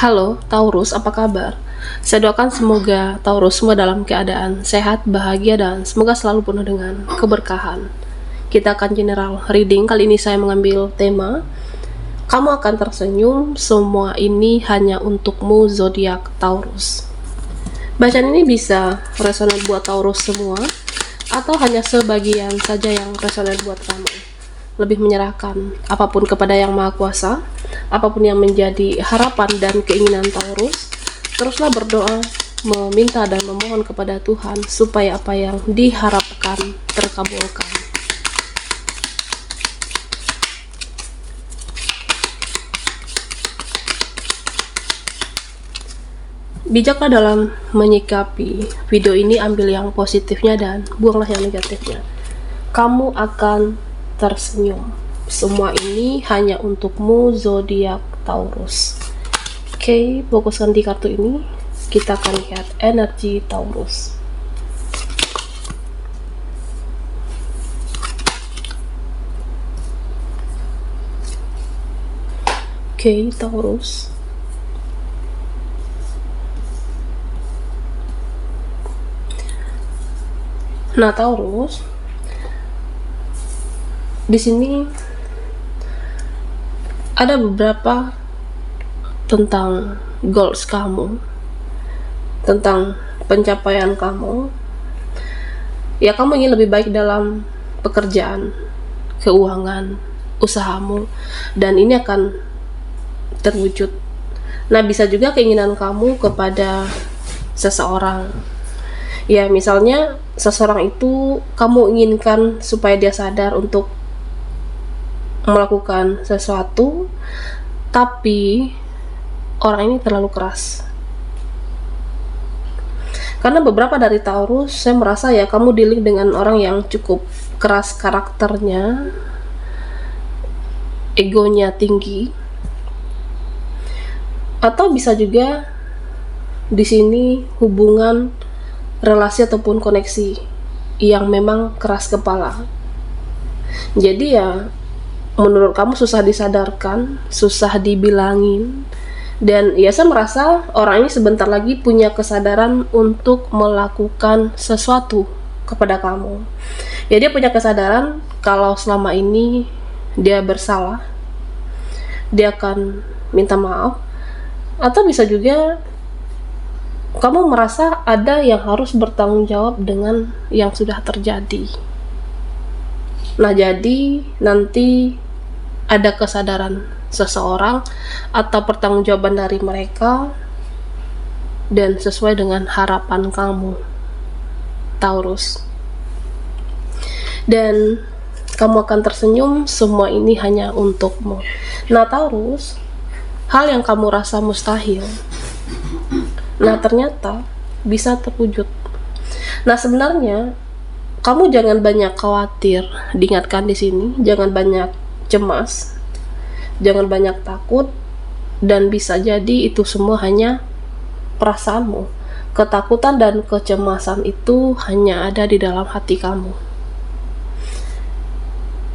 Halo Taurus, apa kabar? Saya doakan semoga Taurus semua dalam keadaan sehat, bahagia, dan semoga selalu penuh dengan keberkahan. Kita akan general reading. Kali ini saya mengambil tema kamu akan tersenyum, semua ini hanya untukmu zodiak Taurus. Bacaan ini bisa resonan buat Taurus semua atau hanya sebagian saja yang resonan buat kamu. Lebih menyerahkan apapun kepada Yang Maha Kuasa, apapun yang menjadi harapan dan keinginan Taurus. Teruslah berdoa, meminta dan memohon kepada Tuhan supaya apa yang diharapkan terkabulkan. Bijaklah dalam menyikapi video ini, ambil yang positifnya dan buanglah yang negatifnya. Kamu akan tersenyum. Semua ini hanya untukmu zodiak Taurus. Oke, fokuskan di kartu ini. Kita akan lihat energi Taurus. Oke, Taurus. Nah, Taurus, di sini ada beberapa tentang goals kamu, tentang pencapaian kamu. Ya, kamu ingin lebih baik dalam pekerjaan, keuangan, usahamu, dan ini akan terwujud. Nah, bisa juga keinginan kamu kepada seseorang. Ya, misalnya seseorang itu kamu inginkan supaya dia sadar untuk melakukan sesuatu, tapi orang ini terlalu keras. Karena beberapa dari Taurus, saya merasa ya kamu dealing dengan orang yang cukup keras karakternya, egonya tinggi, atau bisa juga di sini hubungan, relasi ataupun koneksi yang memang keras kepala. Jadi ya menurut kamu susah disadarkan, susah dibilangin, dan ya saya merasa orang ini sebentar lagi punya kesadaran untuk melakukan sesuatu kepada kamu. Ya, dia punya kesadaran kalau selama ini dia bersalah, dia akan minta maaf, atau bisa juga kamu merasa ada yang harus bertanggung jawab dengan yang sudah terjadi. Nah, jadi nanti ada kesadaran seseorang atau pertanggungjawaban dari mereka dan sesuai dengan harapan kamu, Taurus. Dan kamu akan tersenyum, semua ini hanya untukmu. Nah, Taurus, hal yang kamu rasa mustahil, nah ternyata bisa terwujud. Nah, sebenarnya kamu jangan banyak khawatir, diingatkan di sini, jangan banyak cemas, jangan banyak takut, dan bisa jadi itu semua hanya perasaanmu. Ketakutan dan kecemasan itu hanya ada di dalam hati kamu.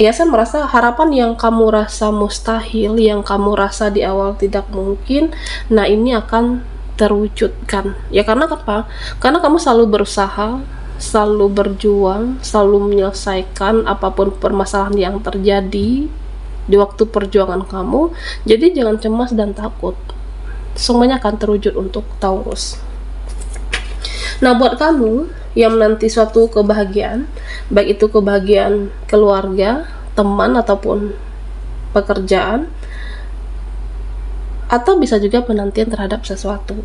Ya, saya merasa harapan yang kamu rasa mustahil, yang kamu rasa di awal tidak mungkin, nah ini akan terwujudkan. Ya, karena apa? Karena kamu selalu berusaha, selalu berjuang, selalu menyelesaikan apapun permasalahan yang terjadi di waktu perjuangan kamu. Jadi jangan cemas dan takut, semuanya akan terwujud untuk Taurus. Nah, buat kamu yang menanti suatu kebahagiaan, baik itu kebahagiaan keluarga, teman, ataupun pekerjaan, atau bisa juga penantian terhadap sesuatu,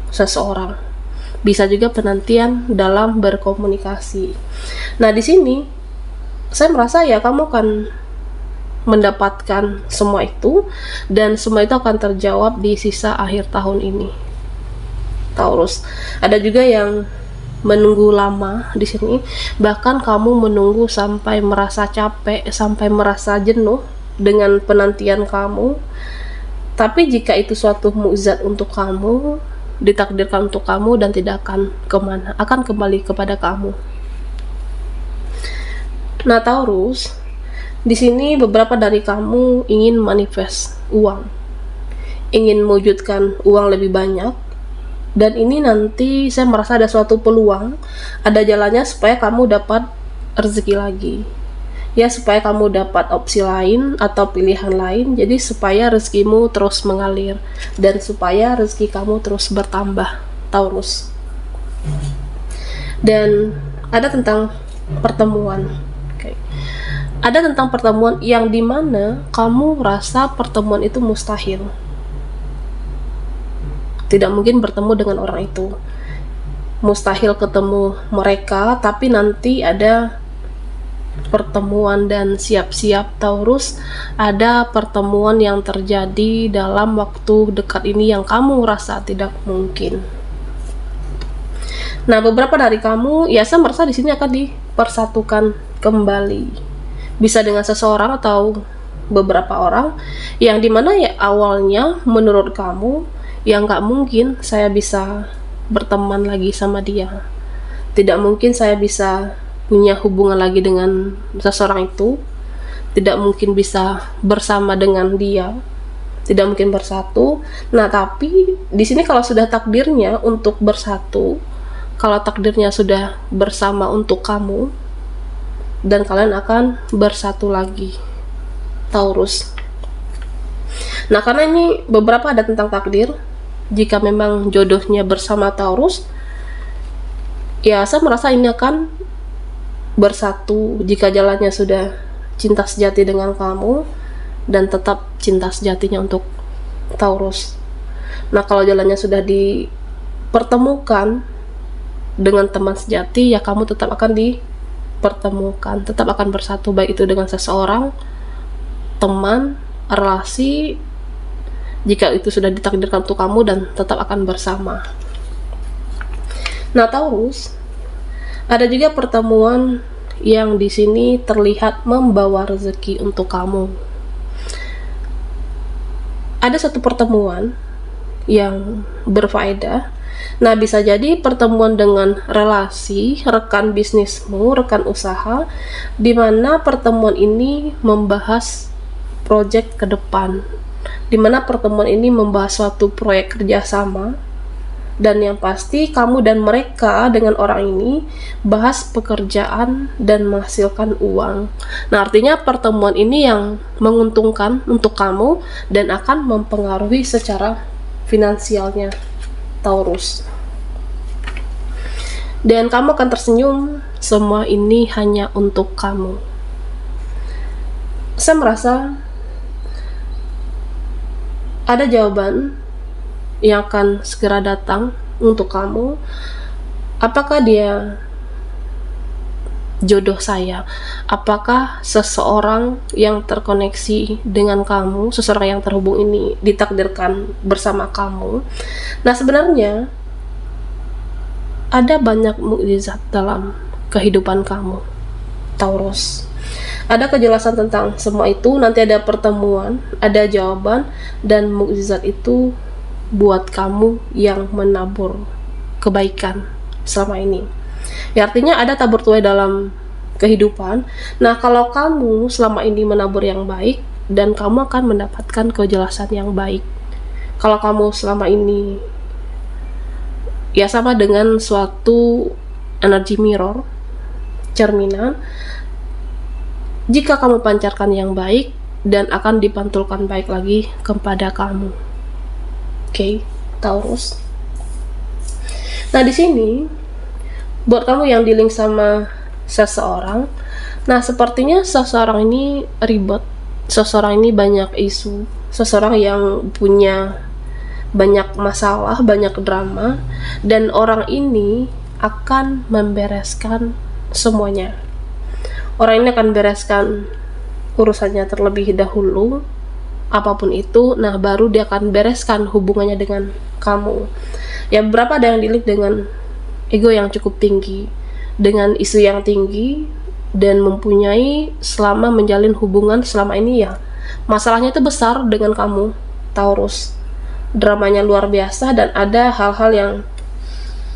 seseorang, bisa juga penantian dalam berkomunikasi. Nah, di sini saya merasa ya kamu akan mendapatkan semua itu, dan semua itu akan terjawab di sisa akhir tahun ini, Taurus. Ada juga yang menunggu lama di sini, bahkan kamu menunggu sampai merasa capek, sampai merasa jenuh dengan penantian kamu. Tapi jika itu suatu mukjizat untuk kamu, ditakdirkan untuk kamu dan tidak akan kemana, akan kembali kepada kamu. Nah, Taurus, di sini beberapa dari kamu ingin manifest uang, ingin mewujudkan uang lebih banyak, dan ini nanti saya merasa ada suatu peluang, ada jalannya supaya kamu dapat rezeki lagi. Ya, supaya kamu dapat opsi lain atau pilihan lain, jadi supaya rezekimu terus mengalir dan supaya rezeki kamu terus bertambah, Taurus. Dan ada tentang pertemuan. Ada tentang pertemuan yang dimana kamu rasa pertemuan itu mustahil. Tidak mungkin bertemu dengan orang itu. Mustahil ketemu mereka, tapi nanti ada pertemuan. Dan siap-siap Taurus, ada pertemuan yang terjadi dalam waktu dekat ini yang kamu rasa tidak mungkin. Nah, beberapa dari kamu, ya saya merasa di sini akan dipersatukan kembali. Bisa dengan seseorang atau beberapa orang yang dimana ya awalnya menurut kamu ya nggak mungkin saya bisa berteman lagi sama dia, tidak mungkin saya bisa punya hubungan lagi dengan seseorang itu, tidak mungkin bisa bersama dengan dia, tidak mungkin bersatu. Nah, tapi di sini kalau sudah takdirnya untuk bersatu, kalau takdirnya sudah bersama untuk kamu, dan kalian akan bersatu lagi, Taurus. Nah, karena ini beberapa ada tentang takdir, jika memang jodohnya bersama Taurus, ya saya merasa ini akan bersatu jika jalannya sudah cinta sejati dengan kamu dan tetap cinta sejatinya untuk Taurus. Nah, kalau jalannya sudah dipertemukan dengan teman sejati, ya kamu tetap akan dipertemukan, tetap akan bersatu, baik itu dengan seseorang, teman, relasi, jika itu sudah ditakdirkan untuk kamu, dan tetap akan bersama. Nah, Taurus, ada juga pertemuan yang di sini terlihat membawa rezeki untuk kamu. Ada satu pertemuan yang berfaedah. Nah, bisa jadi pertemuan dengan relasi, rekan bisnismu, rekan usaha, di mana pertemuan ini membahas proyek ke depan, di mana pertemuan ini membahas suatu proyek kerjasama, dan yang pasti kamu dan mereka dengan orang ini bahas pekerjaan dan menghasilkan uang. Nah, artinya pertemuan ini yang menguntungkan untuk kamu dan akan mempengaruhi secara finansialnya, Taurus. Dan kamu akan tersenyum, semua ini hanya untuk kamu. Saya merasa ada jawaban yang akan segera datang untuk kamu. Apakah dia jodoh saya? Apakah seseorang yang terkoneksi dengan kamu, seseorang yang terhubung ini ditakdirkan bersama kamu? Nah, sebenarnya ada banyak mukjizat dalam kehidupan kamu, Taurus. Ada kejelasan tentang semua itu, nanti ada pertemuan, ada jawaban, dan mukjizat itu buat kamu yang menabur kebaikan selama ini. Ya, artinya ada tabur tuai dalam kehidupan. Nah, kalau kamu selama ini menabur yang baik, dan kamu akan mendapatkan kejelasan yang baik. Kalau kamu selama ini ya sama dengan suatu energi mirror, cerminan, jika kamu pancarkan yang baik, dan akan dipantulkan baik lagi kepada kamu. Oke, Taurus. Nah, di sini buat kamu yang dealing sama seseorang, nah sepertinya seseorang ini ribet, seseorang ini banyak isu, seseorang yang punya banyak masalah, banyak drama, dan orang ini akan membereskan semuanya. Orang ini akan bereskan urusannya terlebih dahulu, apapun itu, nah baru dia akan bereskan hubungannya dengan kamu. Ya, beberapa ada yang dealing dengan ego yang cukup tinggi, dengan isu yang tinggi, dan mempunyai selama menjalin hubungan selama ini ya masalahnya itu besar dengan kamu, Taurus. Dramanya luar biasa, dan ada hal-hal yang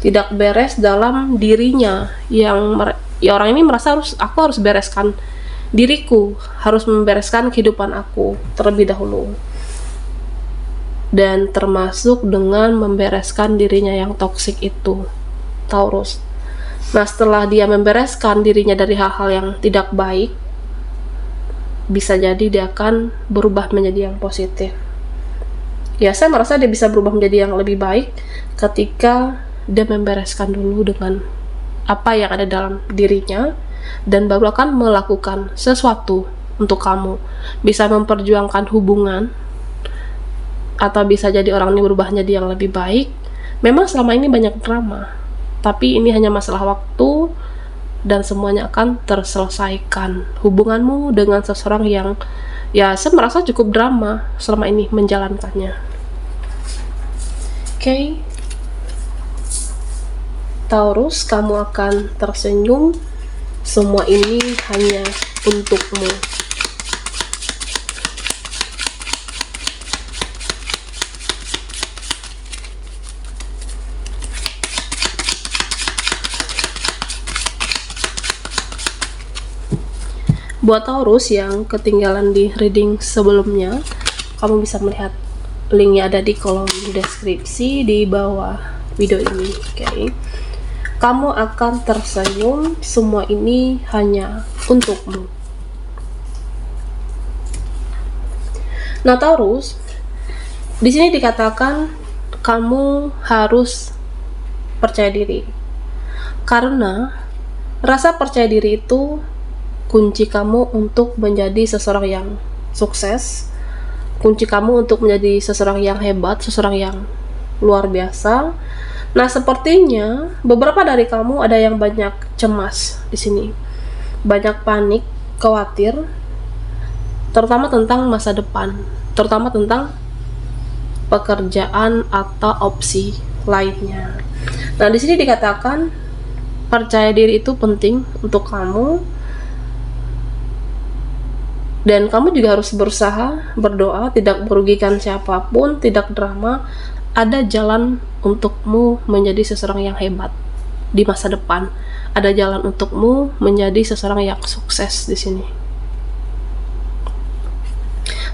tidak beres dalam dirinya, yang ya orang ini merasa aku harus bereskan diriku, harus membereskan kehidupan aku terlebih dahulu. dan termasuk dengan membereskan dirinya yang toksik itu, Taurus. Nah, setelah dia membereskan dirinya dari hal-hal yang tidak baik, bisa jadi dia akan berubah menjadi yang positif. Ya, saya merasa dia bisa berubah menjadi yang lebih baik ketika dia membereskan dulu dengan apa yang ada dalam dirinya, dan baru akan melakukan sesuatu untuk kamu. Bisa memperjuangkan hubungan, atau bisa jadi orang ini berubah menjadi yang lebih baik. Memang selama ini banyak drama, tapi ini hanya masalah waktu dan semuanya akan terselesaikan. Hubunganmu dengan seseorang yang, ya, saya merasa cukup drama selama ini menjalankannya. Oke. Taurus, kamu akan tersenyum. Semua ini hanya untukmu. Buat Taurus yang ketinggalan di reading sebelumnya, kamu bisa melihat linknya ada di kolom deskripsi di bawah video ini. Oke. Kamu akan tersenyum, semua ini hanya untukmu. Nah, Taurus, di sini dikatakan kamu harus percaya diri. Karena rasa percaya diri itu kunci kamu untuk menjadi seseorang yang sukses, kunci kamu untuk menjadi seseorang yang hebat, seseorang yang luar biasa. Nah, sepertinya beberapa dari kamu ada yang banyak cemas di sini, banyak panik, khawatir, terutama tentang masa depan, terutama tentang pekerjaan atau opsi lainnya. Nah, di sini dikatakan percaya diri itu penting untuk kamu. Dan kamu juga harus berusaha, berdoa, tidak merugikan siapapun, tidak drama. Ada jalan untukmu menjadi seseorang yang hebat di masa depan. Ada jalan untukmu menjadi seseorang yang sukses di sini.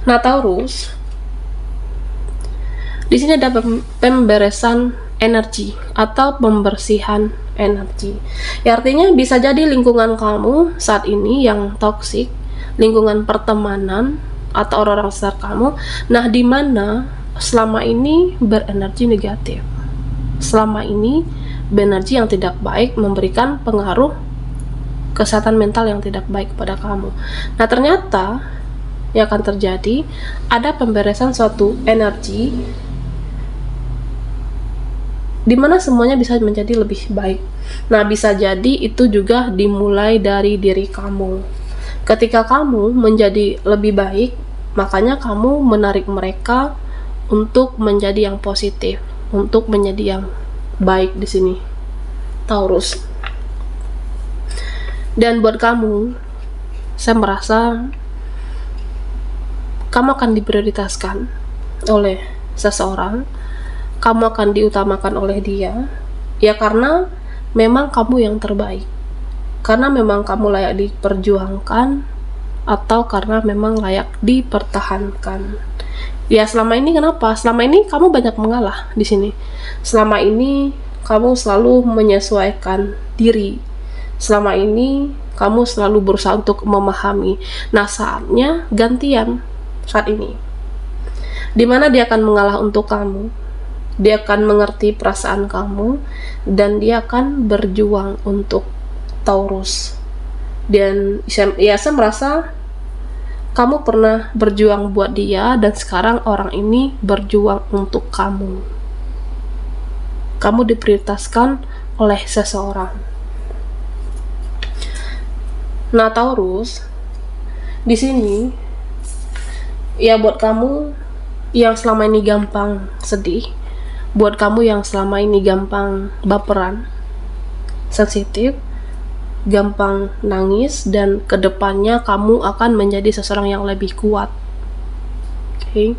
Nah, Taurus, di sini ada pemberesan energi atau pembersihan energi. Ya, artinya bisa jadi lingkungan kamu saat ini yang toksik, lingkungan pertemanan atau orang-orang sekitar kamu, nah, di mana selama ini berenergi negatif, selama ini berenergi yang tidak baik, memberikan pengaruh kesehatan mental yang tidak baik kepada kamu. Nah, ternyata yang akan terjadi ada pemberesan suatu energi di mana semuanya bisa menjadi lebih baik. Nah, bisa jadi itu juga dimulai dari diri kamu. Ketika kamu menjadi lebih baik, makanya kamu menarik mereka untuk menjadi yang positif, untuk menjadi yang baik di sini, Taurus. Dan buat kamu, saya merasa kamu akan diprioritaskan oleh seseorang, kamu akan diutamakan oleh dia, ya, karena memang kamu yang terbaik. Karena memang kamu layak diperjuangkan, atau karena memang layak dipertahankan. Ya, selama ini kenapa? Selama ini kamu banyak mengalah di sini. Selama ini kamu selalu menyesuaikan diri. Selama ini kamu selalu berusaha untuk memahami. Nah, saatnya gantian saat ini. Dimana dia akan mengalah untuk kamu. Dia akan mengerti perasaan kamu, dan dia akan berjuang untuk Taurus. Dan ya, saya merasa kamu pernah berjuang buat dia, dan sekarang orang ini berjuang untuk kamu. Kamu diprioritaskan oleh seseorang. Nah, Taurus, di sini ya, buat kamu yang selama ini gampang sedih, buat kamu yang selama ini gampang baperan, sensitif, gampang nangis, dan kedepannya kamu akan menjadi seseorang yang lebih kuat. Oke.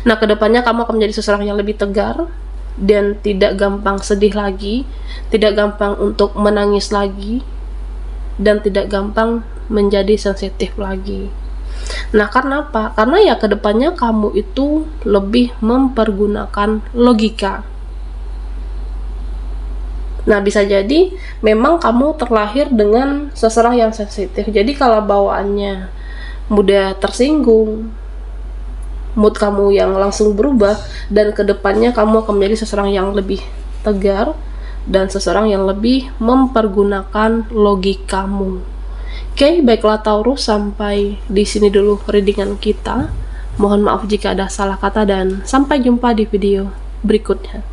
Nah, kedepannya kamu akan menjadi seseorang yang lebih tegar dan tidak gampang sedih lagi, tidak gampang untuk menangis lagi, dan tidak gampang menjadi sensitif lagi. Nah, karena apa? Karena ya kedepannya kamu itu lebih mempergunakan logika. Nah, bisa jadi memang kamu terlahir dengan seseorang yang sensitif. Jadi kalau bawaannya mudah tersinggung, mood kamu yang langsung berubah, dan kedepannya kamu akan menjadi seseorang yang lebih tegar dan seseorang yang lebih mempergunakan logikamu. Oke, baiklah Taurus, sampai di sini dulu readingan kita. Mohon maaf jika ada salah kata dan sampai jumpa di video berikutnya.